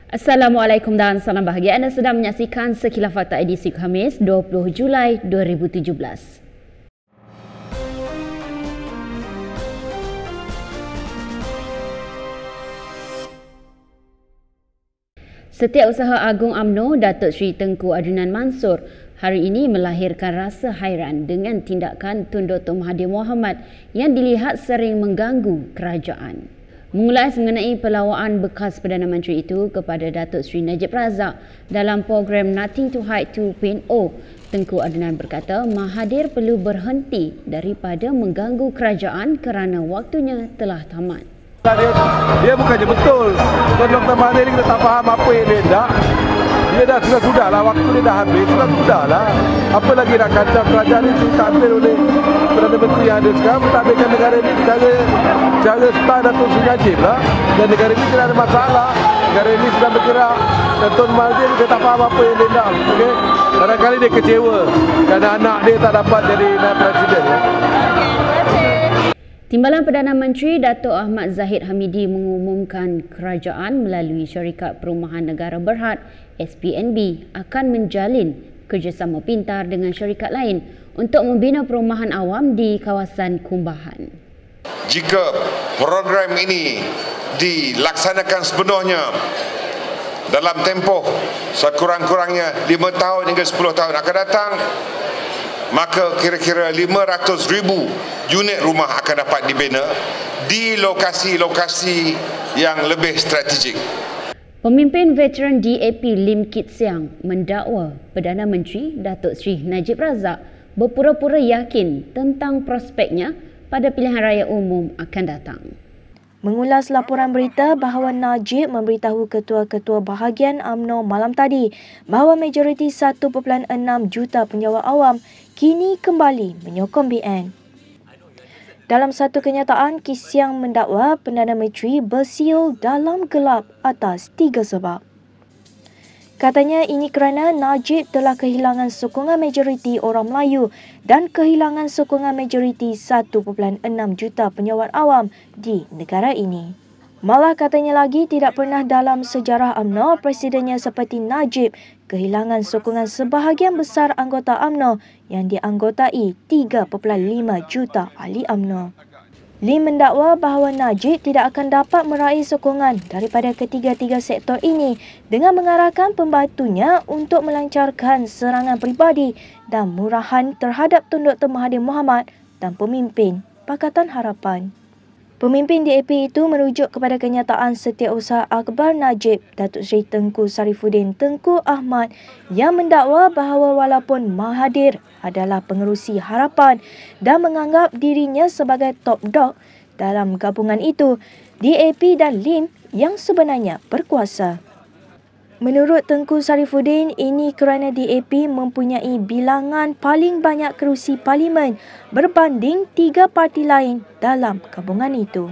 Assalamualaikum dan salam bahagia. Anda sedang menyaksikan Sekilas Fakta edisi Khamis 20 Julai 2017. Setiausaha Agung UMNO Datuk Seri Tengku Adrinan Mansor hari ini melahirkan rasa hairan dengan tindakan Tun Dr. Mahathir Mohamad yang dilihat sering mengganggu kerajaan. Mengulas mengenai pelawaan bekas Perdana Menteri itu kepada Datuk Seri Najib Razak dalam program Nothing to Hide 2.0, Tengku Adrinan berkata Mahathir perlu berhenti daripada mengganggu kerajaan kerana waktunya telah tamat. Dia bukannya betul. Tuan Dr. Mahathir ni kita tak faham apa yang dia nak. Dia dah sudah lah, waktu dia dah habis, sudah lah. Apa lagi nak kacau kerajaan ini ditadbir oleh Perdana Menteri yang ada sekarang, mentadbirkan negara ini cara style Datuk Seri Najib lah. Dan negara ini tidak ada masalah. Negara ini sudah bergerak. Dan Tuan Mahathir dia tak faham apa yang dia nak. Okay? Barangkali dia kecewa kerana anak dia tak dapat jadi naib presiden. Ya. Timbalan Perdana Menteri Datuk Ahmad Zahid Hamidi mengumumkan kerajaan melalui Syarikat Perumahan Negara Berhad SPNB akan menjalin kerjasama pintar dengan syarikat lain untuk membina perumahan awam di kawasan Kumbahan. Jika program ini dilaksanakan sepenuhnya dalam tempoh sekurang-kurangnya 5 tahun hingga 10 tahun akan datang, maka kira-kira 500,000 unit rumah akan dapat dibina di lokasi-lokasi yang lebih strategik. Pemimpin veteran DAP Lim Kit Siang mendakwa Perdana Menteri Datuk Seri Najib Razak berpura-pura yakin tentang prospeknya pada pilihan raya umum akan datang. Mengulas laporan berita bahawa Najib memberitahu ketua-ketua bahagian UMNO malam tadi bahawa majoriti 1.6 juta penjawat awam kini kembali menyokong BN. Dalam satu kenyataan, Kit Siang mendakwa Perdana Menteri bersiul dalam gelap atas 3 sebab. Katanya ini kerana Najib telah kehilangan sokongan majoriti orang Melayu dan kehilangan sokongan majoriti 1.6 juta penjawat awam di negara ini. Malah katanya lagi tidak pernah dalam sejarah UMNO presidennya seperti Najib kehilangan sokongan sebahagian besar anggota UMNO yang dianggotai 3.5 juta ahli UMNO. Lim mendakwa bahawa Najib tidak akan dapat meraih sokongan daripada ketiga-tiga sektor ini dengan mengarahkan pembantunya untuk melancarkan serangan peribadi dan murahan terhadap Tun Dr. Mahathir Mohamad dan pemimpin Pakatan Harapan. Pemimpin DAP itu merujuk kepada kenyataan Setiausaha Akhbar Najib, Datuk Seri Tengku Sarifuddin Tengku Ahmad yang mendakwa bahawa walaupun Mahathir adalah pengerusi harapan dan menganggap dirinya sebagai top dog dalam gabungan itu, DAP dan Lim yang sebenarnya berkuasa. Menurut Tengku Sarifuddin, ini kerana DAP mempunyai bilangan paling banyak kerusi parlimen berbanding 3 parti lain dalam gabungan itu.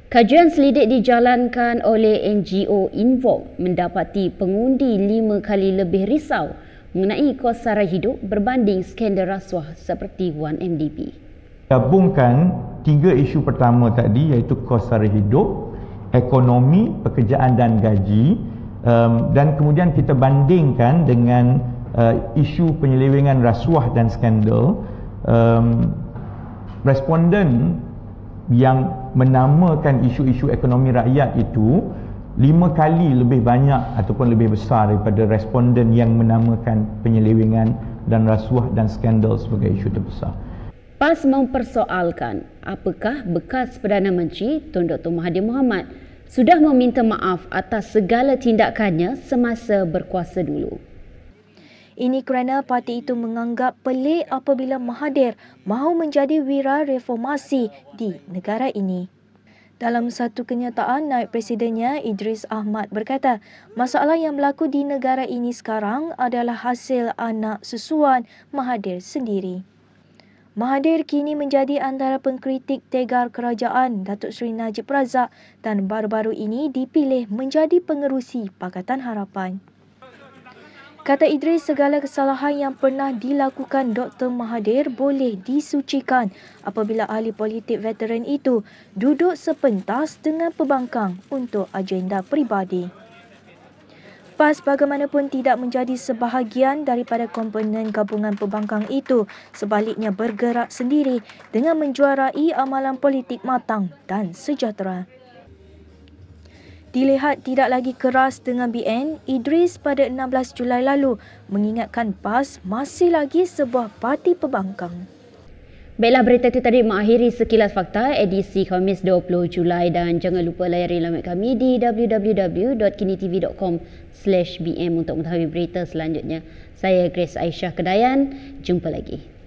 Kajian selidik dijalankan oleh NGO Involve mendapati pengundi 5 kali lebih risau mengenai kos sara hidup berbanding skandal rasuah seperti 1MDB. Gabungkan 3 isu pertama tadi iaitu kos sara hidup, ekonomi, pekerjaan dan gaji. Dan kemudian kita bandingkan dengan isu penyelewengan rasuah dan skandal. Responden yang menamakan isu-isu ekonomi rakyat itu 5 kali lebih banyak ataupun lebih besar daripada responden yang menamakan penyelewengan dan rasuah dan skandal sebagai isu terbesar. PAS mempersoalkan apakah bekas Perdana Menteri Tun Dr. Mahathir Mohamad sudah meminta maaf atas segala tindakannya semasa berkuasa dulu. Ini kerana parti itu menganggap pelik apabila Mahathir mahu menjadi wira reformasi di negara ini. Dalam satu kenyataan, naib presidennya Idris Ahmad berkata, masalah yang berlaku di negara ini sekarang adalah hasil anak susuan Mahathir sendiri. Mahathir kini menjadi antara pengkritik tegar kerajaan Datuk Seri Najib Razak dan baru-baru ini dipilih menjadi pengerusi Pakatan Harapan. Kata Idris, segala kesalahan yang pernah dilakukan Dr. Mahathir boleh disucikan apabila ahli politik veteran itu duduk sepentas dengan pembangkang untuk agenda peribadi. PAS bagaimanapun tidak menjadi sebahagian daripada komponen gabungan pembangkang itu, sebaliknya bergerak sendiri dengan menjuarai amalan politik matang dan sejahtera. Dilihat tidak lagi keras dengan BN, Idris pada 16 Julai lalu mengingatkan PAS masih lagi sebuah parti pembangkang. Baiklah, berita itu tadi mengakhiri sekilas fakta edisi Khamis 20 Julai dan jangan lupa layari laman kami di www.kinitv.com/bm untuk mengetahui berita selanjutnya. Saya Grace Aisyah Kedayan, jumpa lagi.